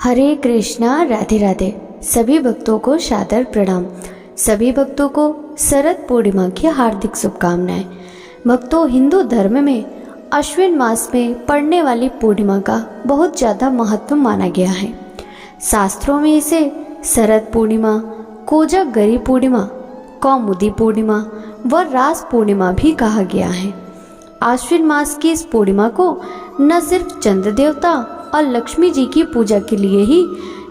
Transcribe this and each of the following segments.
हरे कृष्णा, राधे राधे। सभी भक्तों को सादर प्रणाम। सभी भक्तों को शरद पूर्णिमा की हार्दिक शुभकामनाएं। भक्तों, हिंदू धर्म में अश्विन मास में पड़ने वाली पूर्णिमा का बहुत ज़्यादा महत्व माना गया है। शास्त्रों में इसे शरद पूर्णिमा, कोजागरी पूर्णिमा, कौमुदी पूर्णिमा व रास पूर्णिमा भी कहा गया है। आश्विन मास की इस पूर्णिमा को न सिर्फ चंद्र देवता और लक्ष्मी जी की पूजा के लिए ही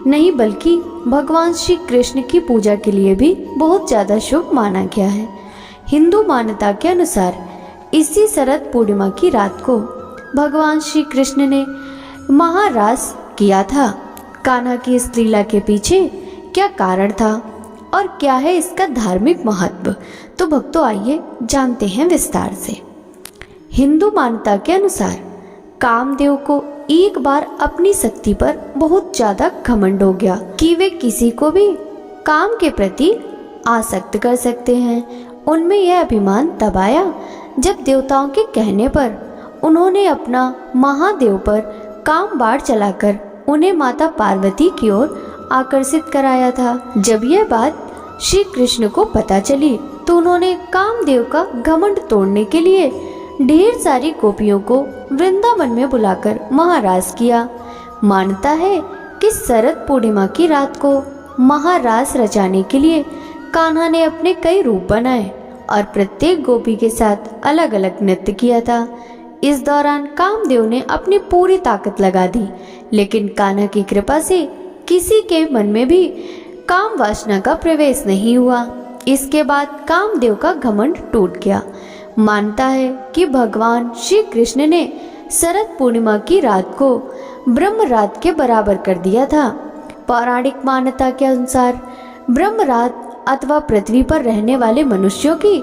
नहीं बल्कि भगवान श्री कृष्ण की पूजा के लिए भी बहुत ज़्यादा शुभ माना गया है। हिंदू मान्यता के अनुसार इसी शरद पूर्णिमा की रात को भगवान श्री कृष्ण ने महारास किया था। कान्हा की इस लीला के पीछे क्या कारण था और क्या है इसका धार्मिक महत्व, तो भक्तों आइए जानते हैं विस्तार से। हिंदू मान्यता के अनुसार कामदेव को एक बार अपनी शक्ति पर बहुत ज्यादा घमंड हो गया कि वे किसी को भी काम के प्रति आसक्त कर सकते हैं। उनमें यह अभिमान तब आया जब देवताओं के कहने पर उन्होंने अपना महादेव पर काम बाढ़ चलाकर उन्हें माता पार्वती की ओर आकर्षित कराया था। जब यह बात श्री कृष्ण को पता चली तो उन्होंने कामदेव का घमंड तोड़ने के लिए ढेर सारी गोपियों को वृंदावन में बुलाकर महारास किया। मानता है कि शरद पूर्णिमा की रात को महारास रचाने के लिए कान्हा ने अपने कई रूप बनाए और प्रत्येक गोपी के साथ अलग अलग नृत्य किया था। इस दौरान कामदेव ने अपनी पूरी ताकत लगा दी, लेकिन कान्हा की कृपा से किसी के मन में भी काम वासना का प्रवेश नहीं हुआ। इसके बाद कामदेव का घमंड टूट गया। मानता है कि भगवान श्री कृष्ण ने शरद पूर्णिमा की रात को ब्रह्म रात के बराबर कर दिया था। पौराणिक मान्यता के अनुसार ब्रह्म रात अथवा पृथ्वी पर रहने वाले मनुष्यों की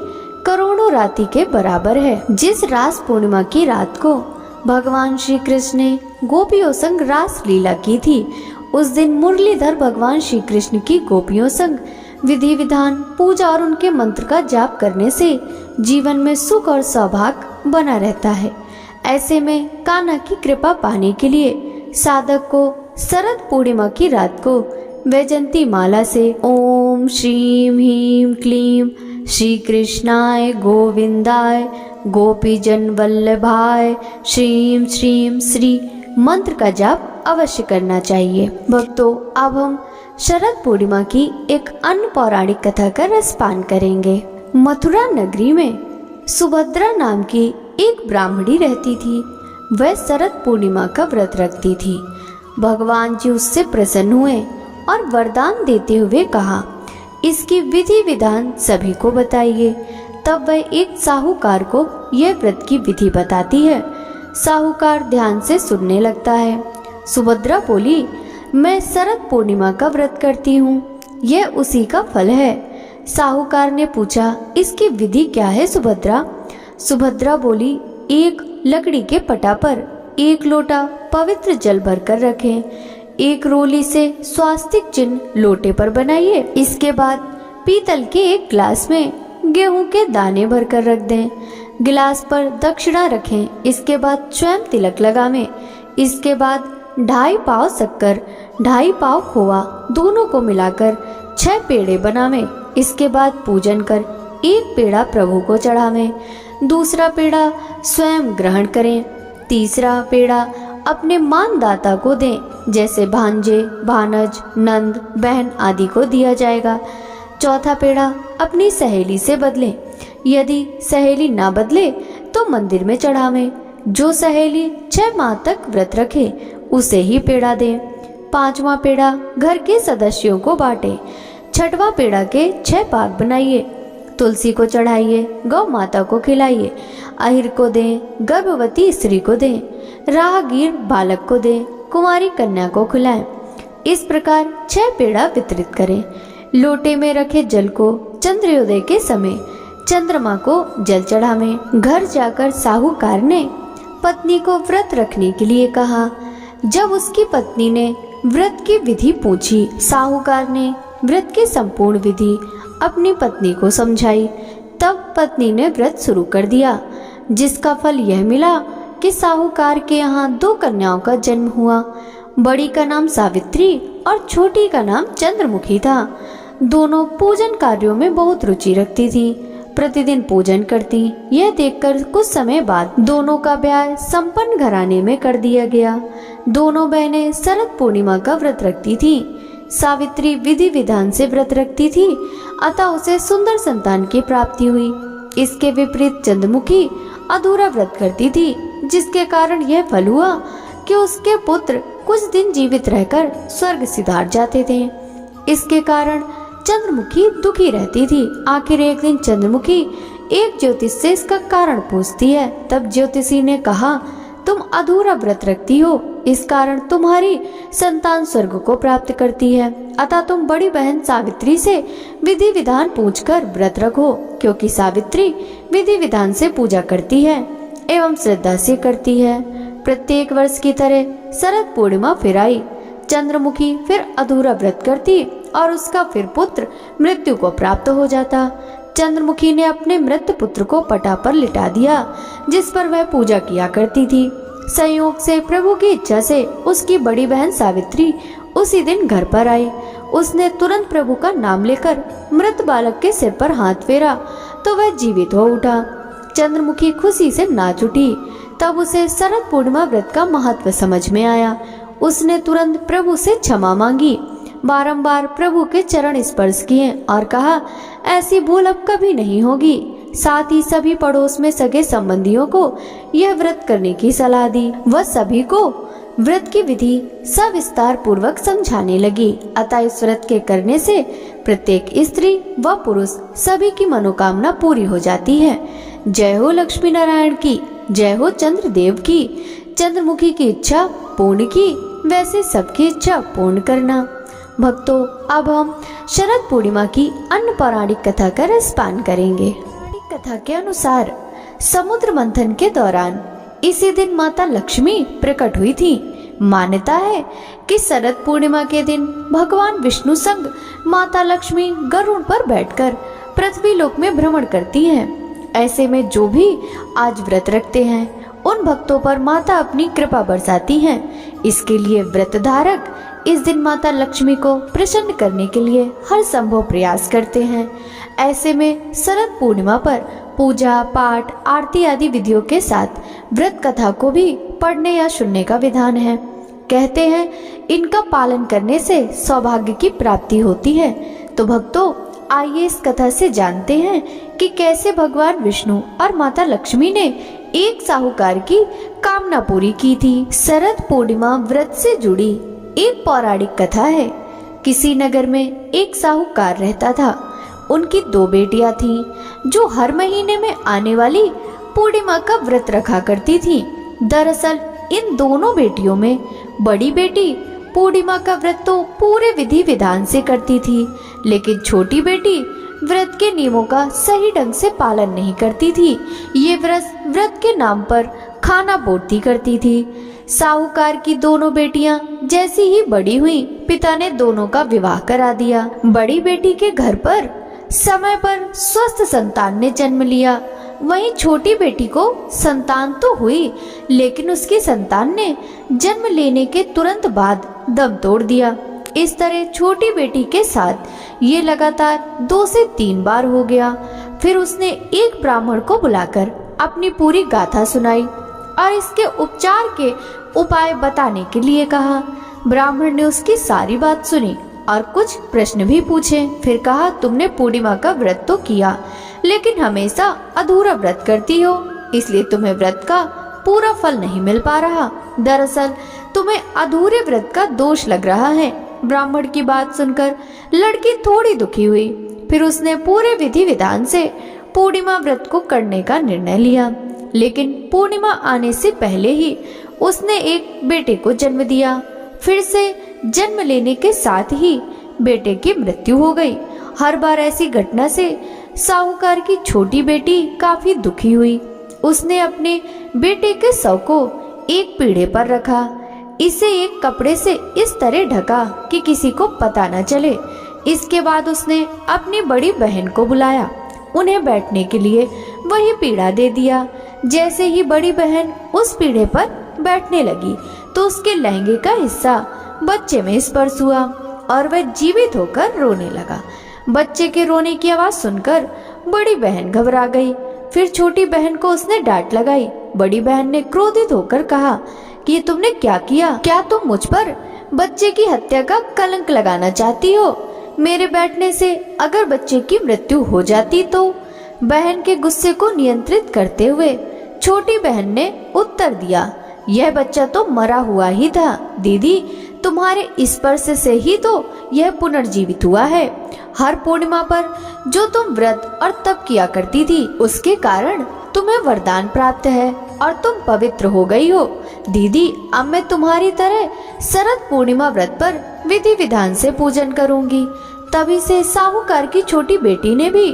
करोड़ों रात्रि के बराबर है। जिस रास पूर्णिमा की रात को भगवान श्री कृष्ण ने गोपियों संग रास लीला की थी, उस दिन मुरलीधर भगवान श्री कृष्ण की गोपियों संग विधि विधान, पूजा और उनके मंत्र का जाप करने से जीवन में सुख और सौभाग्य बना रहता है। ऐसे में कान्हा की कृपा पाने के लिए साधक को शरद पूर्णिमा की रात को वैजंती माला से ओम श्रीम ह्रीम क्लीम श्री कृष्णाय गोविंदाय गोपीजन वल्लभाय श्रीम श्रीम श्री मंत्र का जाप अवश्य करना चाहिए। भक्तों, अब हम शरद पूर्णिमा की एक अन्य पौराणिक कथा का रसपान करेंगे। मथुरा नगरी में सुभद्रा नाम की एक ब्राह्मणी रहती थी। वह शरद पूर्णिमा का व्रत रखती थी। भगवान जी उससे प्रसन्न हुए और वरदान देते हुए कहा, इसकी विधि विधान सभी को बताइए। तब वह एक साहूकार को यह व्रत की विधि बताती है। साहूकार ध्यान से सुनने लगता है। सुभद्रा बोली, मैं शरद पूर्णिमा का व्रत करती हूँ, यह उसी का फल है। साहूकार ने पूछा, इसकी विधि क्या है सुभद्रा? सुभद्रा बोली, एक लकड़ी के पटा पर एक लोटा पवित्र जल भरकर रखें। एक रोली से स्वास्तिक चिन्ह लोटे पर बनाइए। इसके बाद पीतल के एक गिलास में गेहूं के दाने भरकर रख दें। गिलास पर दक्षिणा रखें। इसके बाद स्वयं तिलक लगावें। इसके बाद 2.5 पाव शक्कर, 2.5 पाव खोआ दोनों को मिलाकर 6 पेड़े बनावें। इसके बाद पूजन कर एक पेड़ा प्रभु को चढ़ावें, दूसरा पेड़ा स्वयं ग्रहण करें, तीसरा पेड़ा अपने मानदाता को दें, जैसे भांजे, भानज, नंद, बहन आदि को दिया जाएगा। चौथा पेड़ा अपनी सहेली से बदलें। यदि सहेली ना बदले तो मंदिर में चढ़ावें। जो सहेली 6 माह तक व्रत रखे उसे ही पेड़ा दें। 5वां पेड़ा घर के सदस्यों को बांटे। 6वां पेड़ा के 6 भाग बनाइए। तुलसी को चढ़ाइए, गौ माता को खिलाइए, अहिर को दें, गर्भवती स्त्री को दें, राहगीर बालक को दें, कुंवारी कन्या को खिलाएं। इस प्रकार 6 पेड़ा वितरित करें। लोटे में रखे जल को चंद्रोदय के समय चंद्रमा को जल चढ़ावें। घर जाकर साहूकार ने पत्नी को व्रत रखने के लिए कहा। जब उसकी पत्नी ने व्रत की विधि पूछी, साहूकार ने व्रत की संपूर्ण विधि अपनी पत्नी को समझाई। तब पत्नी ने व्रत शुरू कर दिया, जिसका फल यह मिला कि साहूकार के यहाँ 2 कन्याओं का जन्म हुआ। बड़ी का नाम सावित्री और छोटी का नाम चंद्रमुखी था। दोनों पूजन कार्यों में बहुत रुचि रखती थी, प्रतिदिन पूजन करती। यह देखकर कुछ समय बाद दोनों का ब्याह संपन्न घराने में कर दिया गया। दोनों बहनें शरद पूर्णिमा का व्रत रखती थी। सावित्री विधि विधान से व्रत रखती थी, अतः उसे सुंदर संतान की प्राप्ति हुई। इसके विपरीत चंद्रमुखी अधूरा व्रत करती थी, जिसके कारण यह फल हुआ कि उसके पुत्र कुछ दिन जीवित रहकर स्वर्ग सिधार जाते थे। इसके कारण चंद्रमुखी दुखी रहती थी। आखिर एक दिन चंद्रमुखी एक ज्योतिष से इसका कारण पूछती है। तब ज्योतिषी ने कहा, तुम अधूरा व्रत रखती हो, इस कारण तुम्हारी संतान स्वर्ग को प्राप्त करती है। अतः तुम बड़ी बहन सावित्री से विधि विधान पूछकर व्रत रखो, क्योंकि सावित्री विधि विधान से पूजा करती है एवं श्रद्धा से करती है। प्रत्येक वर्ष की तरह शरद पूर्णिमा फिर आई। चंद्रमुखी फिर अधूरा व्रत करती और उसका फिर पुत्र मृत्यु को प्राप्त हो जाता। चंद्रमुखी ने अपने मृत पुत्र को पटा पर लिटा दिया, जिस पर वह पूजा किया करती थी। संयोग से प्रभु की इच्छा से उसकी बड़ी बहन सावित्री उसी दिन घर पर आई। उसने तुरंत प्रभु का नाम लेकर मृत बालक के सिर पर हाथ फेरा तो वह जीवित हो उठा। चंद्रमुखी खुशी से नाच उठी। तब उसे शरद पूर्णिमा व्रत का महत्व समझ में आया। उसने तुरंत प्रभु से क्षमा मांगी, बारंबार प्रभु के चरण स्पर्श किए और कहा, ऐसी भूल अब कभी नहीं होगी। साथ ही सभी पड़ोस में सगे संबंधियों को यह व्रत करने की सलाह दी। वह सभी को व्रत की विधि सविस्तार पूर्वक समझाने लगी। अतः इस व्रत के करने से प्रत्येक स्त्री व पुरुष सभी की मनोकामना पूरी हो जाती है। जय हो लक्ष्मी नारायण की, जय हो चंद्रदेव की। चंद्रमुखी की इच्छा पूर्ण की, वैसे सबकी इच्छा पूर्ण करना। भक्तों, अब हम शरद पूर्णिमा की अन्य पौराणिक कथा का रसपान करेंगे। पौराणिक कथा के अनुसार समुद्र मंथन के दौरान इसी दिन माता लक्ष्मी प्रकट हुई थी। मान्यता है कि शरद पूर्णिमा के दिन भगवान विष्णु संग माता लक्ष्मी गरुड़ पर बैठकर पृथ्वी लोक में भ्रमण करती हैं। ऐसे में जो भी आज व्रत रखते हैं उन भक्तों पर माता अपनी कृपा बरसाती हैं। इसके लिए व्रत धारक इस दिन माता लक्ष्मी को प्रसन्न करने के लिए हर संभव प्रयास करते हैं। ऐसे में शरद पूर्णिमा पर पूजा पाठ आरती आदि विधियों के साथ व्रत कथा को भी पढ़ने या सुनने का विधान है। कहते हैं इनका पालन करने से सौभाग्य की प्राप्ति होती है। तो भक्तों, आइए इस कथा से जानते हैं कि कैसे भगवान विष्णु और माता लक्ष्मी ने एक साहूकार की कामना पूरी की थी। शरद पूर्णिमा व्रत से जुड़ी एक पौराणिक कथा है। किसी नगर में एक साहूकार रहता था। उनकी 2 बेटियां थीं, जो हर महीने में आने वाली पूर्णिमा का व्रत रखा करती थीं। दरअसल इन दोनों बेटियों में बड़ी बेटी पूर्णिमा का व्रत तो पूरे विधि विधान से करती थी, लेकिन छोटी बेटी व्रत के नियमों का सही ढंग से पालन नहीं करती थी। ये व्रत के नाम पर खाना बोटती करती थी। साहूकार की दोनों बेटियां जैसी ही बड़ी हुई, पिता ने दोनों का विवाह करा दिया। बड़ी बेटी के घर पर समय पर स्वस्थ संतान ने जन्म लिया। वहीं छोटी बेटी को संतान तो हुई, लेकिन उसकी संतान ने जन्म लेने के तुरंत बाद दम तोड़ दिया। इस तरह छोटी बेटी के साथ ये लगातार 2 से 3 बार हो गया। फिर उसने एक ब्राह्मण को बुलाकर अपनी पूरी गाथा सुनाई और इसके उपचार के उपाय बताने के लिए कहा। ब्राह्मण ने उसकी सारी बात सुनी और कुछ प्रश्न भी पूछे। फिर कहा, तुमने पूर्णिमा का व्रत तो किया, लेकिन हमेशा अधूरा व्रत करती हो, इसलिए तुम्हें व्रत का पूरा फल नहीं मिल पा रहा। दरअसल तुम्हें अधूरे व्रत का दोष लग रहा है। ब्राह्मण की बात सुनकर लड़की थोड़ी दुखी हुई। फिर उसने पूरे विधि विधान से पूर्णिमा व्रत को करने का निर्णय लिया, लेकिन पूर्णिमा आने से पहले ही उसने एक बेटे को जन्म दिया। फिर से जन्म लेने के साथ ही बेटे की मृत्यु हो गई। हर बार ऐसी घटना से साहूकार की छोटी बेटी काफी दुखी हुई। उसने अपने बेटे के शव को एक पीढ़े पर रखा। इसे एक कपड़े से इस तरह ढका कि किसी को पता न चले। इसके बाद उसने अपनी बड़ी बहन को बुलाया। उन्हें बैठने के लिए वही पीढ़ा दे दिया। जैसे ही बड़ी बहन उस पीढ़े पर बैठने लगी तो उसके लहंगे का हिस्सा बच्चे में स्पर्श हुआ और वह जीवित होकर रोने लगा। बच्चे के रोने की आवाज सुनकर बड़ी बहन घबरा गई। फिर छोटी बहन को उसने डांट लगाई। बड़ी बहन ने क्रोधित होकर कहा कि ये तुमने क्या किया? क्या तुम मुझ पर बच्चे की हत्या का कलंक लगाना चाहती हो? मेरे बैठने से अगर बच्चे की मृत्यु हो जाती तो? बहन के गुस्से को नियंत्रित करते हुए छोटी बहन ने उत्तर दिया, यह बच्चा तो मरा हुआ ही था दीदी, तुम्हारे स्पर्श से ही तो यह पुनर्जीवित हुआ है। हर पूर्णिमा पर जो तुम व्रत और तप किया करती थी उसके कारण तुम्हें वरदान प्राप्त है और तुम पवित्र हो गई हो। दीदी, अब मैं तुम्हारी तरह शरद पूर्णिमा व्रत पर विधि विधान से पूजन करूंगी। तभी से साहूकार की छोटी बेटी ने भी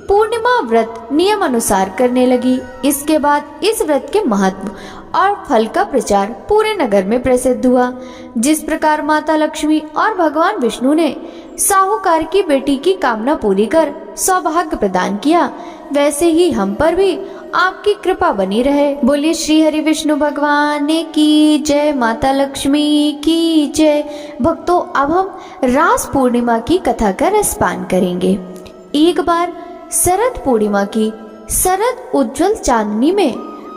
पूर्णिमा व्रत नियम अनुसार करने लगी। इसके बाद इस व्रत के महत्व और फल का प्रचार पूरे नगर में प्रसिद्ध हुआ। जिस प्रकार माता लक्ष्मी और भगवान विष्णु ने साहूकार की बेटी की कामना पूरी कर सौभाग्य प्रदान किया, वैसे ही हम पर भी आपकी कृपा बनी रहे। बोलिए श्री हरि विष्णु भगवान की जय, माता लक्ष्मी की जय। भक्तों, अब हम रास पूर्णिमा की कथा का रसपान करेंगे। एक बार शरद पूर्णिमा की शरद उज्जवल चांदनी में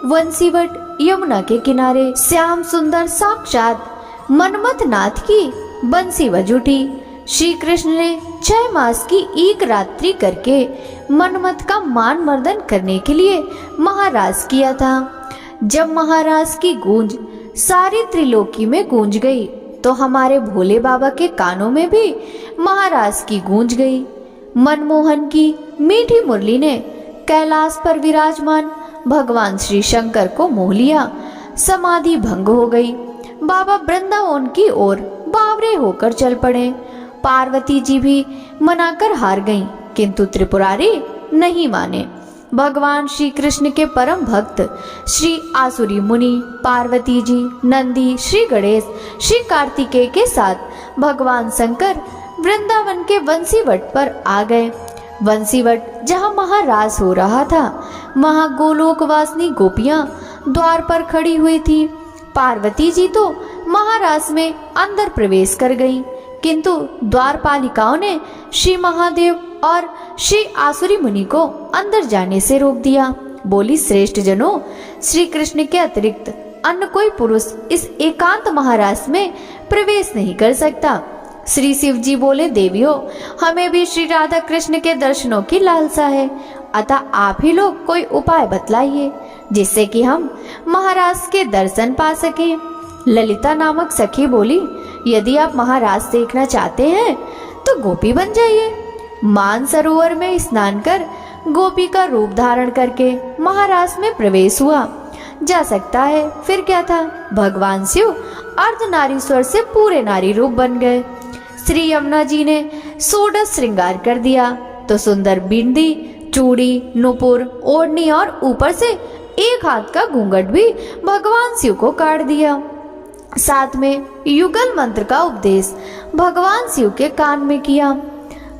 वंशीवट यमुना के किनारे श्याम सुंदर साक्षात मनमथ नाथ की बंसी बज उठी। श्री कृष्ण ने 6 मास की एक रात्रि करके मनमथ का मान मर्दन करने के लिए महाराज किया था। जब महाराज की गूंज सारी त्रिलोकी में गूंज गई तो हमारे भोले बाबा के कानों में भी महाराज की गूंज गई। मनमोहन की मीठी मुरली ने कैलाश पर विराजमान भगवान श्री शंकर को मोह लिया। समाधि भंग हो गई। बाबा वृंदावन की ओर बावरे होकर चल पड़े। पार्वती जी भी मनाकर हार गईं, किंतु त्रिपुरारी नहीं माने। भगवान श्री कृष्ण के परम भक्त श्री आसुरी मुनि, पार्वती जी, नंदी, श्री गणेश, श्री कार्तिकेय के साथ भगवान शंकर वृंदावन के वंशीवट पर आ गए। वंशीवट जहाँ महारास हो रहा था, वहाँ गोलोकवासिनी गोपियां द्वार पर खड़ी हुई थी। पार्वती जी तो महारास में अंदर प्रवेश कर गईं, किंतु द्वारपालिकाओं ने श्री महादेव और श्री आसुरी मुनि को अंदर जाने से रोक दिया। बोली, श्रेष्ठ जनों, श्री कृष्ण के अतिरिक्त अन्य कोई पुरुष इस एकांत महारास में प्रवेश नहीं कर सकता। श्री शिव जी बोले, देवियों, हमें भी श्री राधा कृष्ण के दर्शनों की लालसा है, अतः आप ही लोग कोई उपाय बतलाइए जिससे कि हम महाराज के दर्शन पा सकें। ललिता नामक सखी बोली, यदि आप महाराज देखना चाहते हैं तो गोपी बन जाइए। मान सरोवर में स्नान कर गोपी का रूप धारण करके महाराज में प्रवेश हुआ जा सकता है। फिर क्या था, भगवान शिव अर्धनारीश्वर से पूरे नारी रूप बन गए। श्री यमुना जी ने 16 श्रृंगार कर दिया तो सुंदर बिंदी, चूड़ी, नुपुर, ओढ़नी और ऊपर से एक हाथ का घूंघट भी भगवान शिव को काट दिया। साथ में युगल मंत्र का उपदेश भगवान शिव के कान में किया।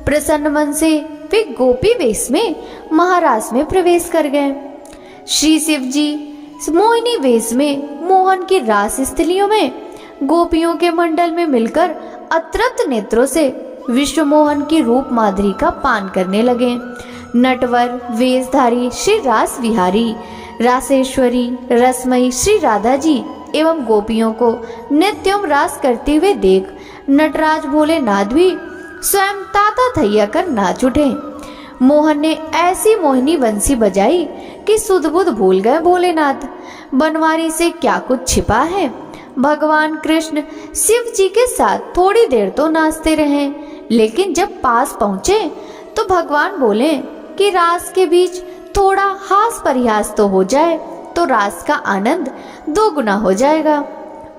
प्रसन्न मन से वे गोपी वेश में महाराज में प्रवेश कर गए। श्री शिव जी मोहिनी वेश में मोहन की रास स्थलियों में गोपियों के मंडल में मिलकर अतृप्त नेत्रों से विश्व मोहन की रूप माधुरी का पान करने लगे। नटवर वेशधारी श्री रास विहारी, रासेश्वरी, रसमयी श्री राधा जी एवं गोपियों को नित्यम रास करते हुए देख नटराज भोलेनाथ भी स्वयं ताता थैया कर नाच उठे। मोहन ने ऐसी मोहिनी बंसी बजाई कि सुध बुध भूल गए भोलेनाथ। बनवारी से क्या कुछ छिपा है। भगवान कृष्ण शिव जी के साथ थोड़ी देर तो नाचते रहे, लेकिन जब पास पहुंचे तो भगवान बोले कि रास के बीच थोड़ा हास परिहास तो हो जाए तो रास का आनंद 2 गुना हो जाएगा।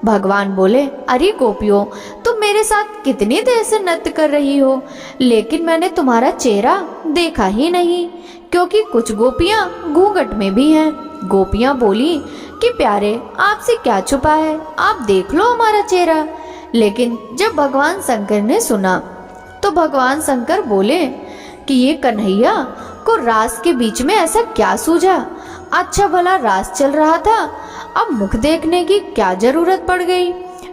भगवान बोले, अरे गोपियों, तुम मेरे साथ कितनी देर से नृत्य कर रही हो, लेकिन मैंने तुम्हारा चेहरा देखा ही नहीं, क्योंकि कुछ गोपियां घूंघट में भी हैं। गोपियां बोली कि प्यारे, आपसे क्या छुपा है, आप देख लो हमारा चेहरा। लेकिन जब भगवान शंकर ने सुना तो भगवान शंकर बोले कि ये कन्हैया को रास के बीच में ऐसा क्या सूझा, अच्छा भला रास चल रहा था, अब मुख देखने की क्या जरूरत पड़ गई।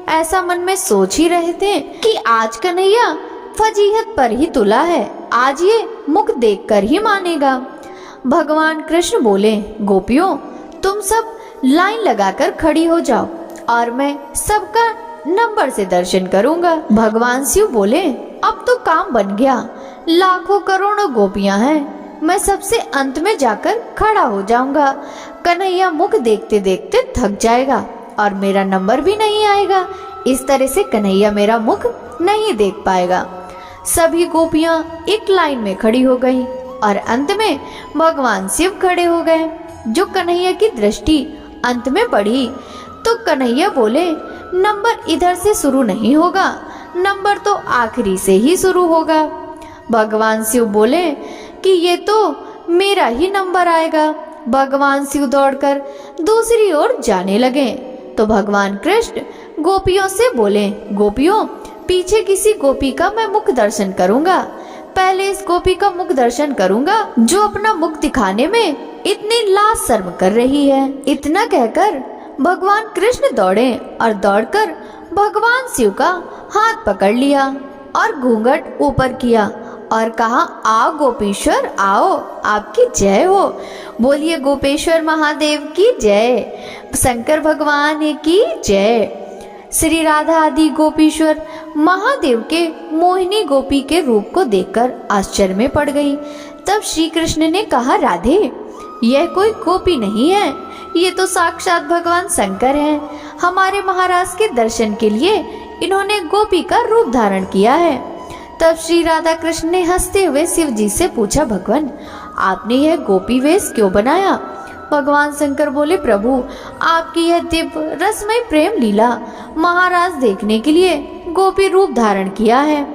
ऐसा मन में सोच ही रहे थे कि आज कन्हैया फजीहत पर ही तुला है, आज ये मुख देखकर ही मानेगा। भगवान कृष्ण बोले, गोपियों तुम सब लाइन लगाकर खड़ी हो जाओ और मैं सबका नंबर से दर्शन करूंगा। भगवान शिव बोले, अब तो काम बन गया, लाखों करोड़ों गोपियां हैं, मैं सबसे अंत में जाकर खड़ा हो जाऊंगा। कन्हैया मुख देखते देखते थक जाएगा और मेरा नंबर भी नहीं आएगा। इस तरह से कन्हैया मेरा मुख नहीं देख पाएगा। सभी गोपियां एक लाइन में खड़ी हो गईं और अंत में भगवान शिव खड़े हो गए। जो कन्हैया की दृष्टि अंत में पड़ी तो कन्हैया बोले, नंबर इधर से शुरू नहीं होगा, नंबर तो आखिरी से ही शुरू होगा। भगवान शिव बोले कि ये तो मेरा ही नंबर आएगा। भगवान शिव दौड़कर दूसरी ओर जाने लगे तो भगवान कृष्ण गोपियों से बोले, गोपियों पीछे किसी गोपी का मैं मुख दर्शन करूंगा, पहले इस गोपी का मुख दर्शन करूंगा जो अपना मुख दिखाने में इतनी लाज शर्म कर रही है। इतना कहकर भगवान कृष्ण दौड़े और दौड़कर भगवान शिव का हाथ पकड़ लिया और घूंघट ऊपर किया और कहा, आओ गोपीश्वर आओ, आपकी जय हो। बोलिए गोपेश्वर महादेव की जय, शंकर भगवान की जय। श्री राधा आदि गोपीश्वर महादेव के मोहिनी गोपी के रूप को देखकर आश्चर्य में पड़ गई। तब श्री कृष्ण ने कहा, राधे यह कोई गोपी नहीं है, ये तो साक्षात भगवान शंकर हैं। हमारे महाराज के दर्शन के लिए इन्होंने गोपी का रूप धारण किया है। तब श्री राधा कृष्ण ने हंसते हुए शिव जी से पूछा, भगवान आपने यह गोपी वेश क्यों बनाया? भगवान शंकर बोले, प्रभु आपकी यह दिव्य रसमय प्रेम लीला महाराज देखने के लिए गोपी रूप धारण किया है।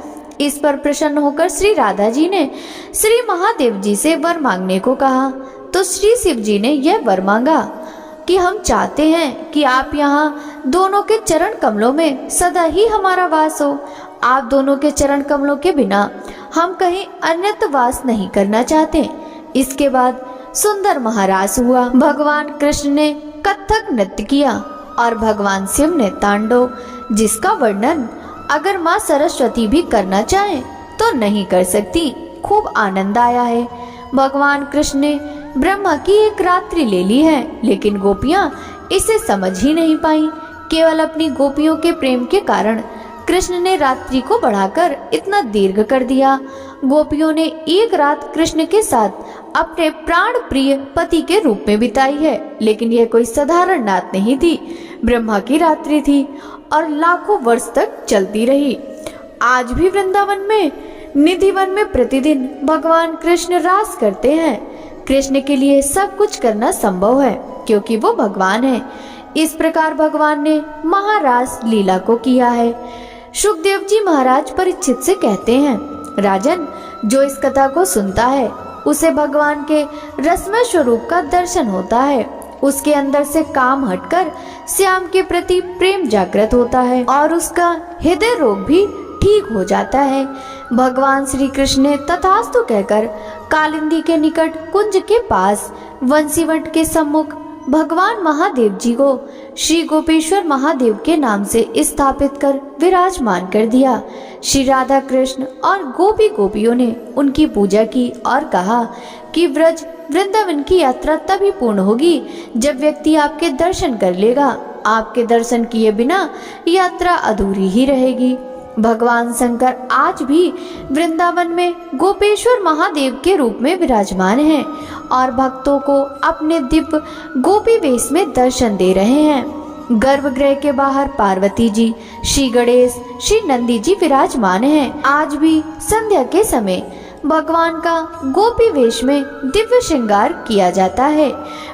इस पर प्रसन्न होकर श्री राधा जी ने श्री महादेव जी से वर मांगने को कहा तो श्री शिव जी ने यह वर मांगा कि हम चाहते हैं कि आप यहाँ दोनों के चरण कमलों में सदा ही हमारा वास हो। आप दोनों के चरण कमलों के बिना हम कहीं अन्यत्र वास नहीं करना चाहते। इसके बाद सुंदर महारास हुआ। भगवान कृष्ण ने कथक नृत्य किया और भगवान शिव ने तांडव, जिसका वर्णन अगर माँ सरस्वती भी करना चाहे तो नहीं कर सकती। खूब आनंद आया है। भगवान कृष्ण ने ब्रह्मा की एक रात्रि ले ली है, लेकिन गोपियां इसे समझ ही नहीं पाई। केवल अपनी गोपियों के प्रेम के कारण कृष्ण ने रात्रि को बढ़ाकर इतना दीर्घ कर दिया। गोपियों ने एक रात कृष्ण के साथ अपने प्राण प्रिय पति के रूप में बिताई है, लेकिन यह कोई साधारण रात नहीं थी, ब्रह्मा की रात्रि थी और लाखों वर्ष तक चलती रही। आज भी वृंदावन में निधिवन में प्रतिदिन भगवान कृष्ण रास करते हैं। कृष्ण के लिए सब कुछ करना संभव है क्योंकि वो भगवान है। इस प्रकार भगवान ने महारास लीला को किया है। सुखदेव जी महाराज परीक्षित से कहते हैं, राजन जो इस कथा को सुनता है उसे भगवान के रसमय स्वरूप का दर्शन होता है। उसके अंदर से काम हटकर श्याम के प्रति प्रेम जागृत होता है और उसका हृदय रोग भी ठीक हो जाता है। भगवान श्री कृष्ण ने तथास्तु कहकर कालिंदी के निकट कुंज के पास वंशीवट के सम्मुख भगवान महादेव जी को श्री गोपेश्वर महादेव के नाम से स्थापित कर विराजमान कर दिया। श्री राधा कृष्ण और गोपी गोपियों ने उनकी पूजा की और कहा कि ब्रज वृंदावन की यात्रा तभी पूर्ण होगी जब व्यक्ति आपके दर्शन कर लेगा। आपके दर्शन किए बिना यात्रा अधूरी ही रहेगी। भगवान शंकर आज भी वृंदावन में गोपेश्वर महादेव के रूप में विराजमान हैं और भक्तों को अपने दिव्य गोपी वेश में दर्शन दे रहे हैं। गर्भगृह के बाहर पार्वती जी, श्री गणेश, श्री नंदी जी विराजमान हैं। आज भी संध्या के समय भगवान का गोपी वेश में दिव्य श्रृंगार किया जाता है।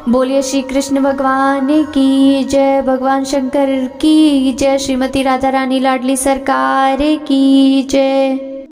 बोलिए श्री कृष्ण भगवान की जय, भगवान शंकर की जय, श्रीमती राधा रानी लाडली सरकार की जय।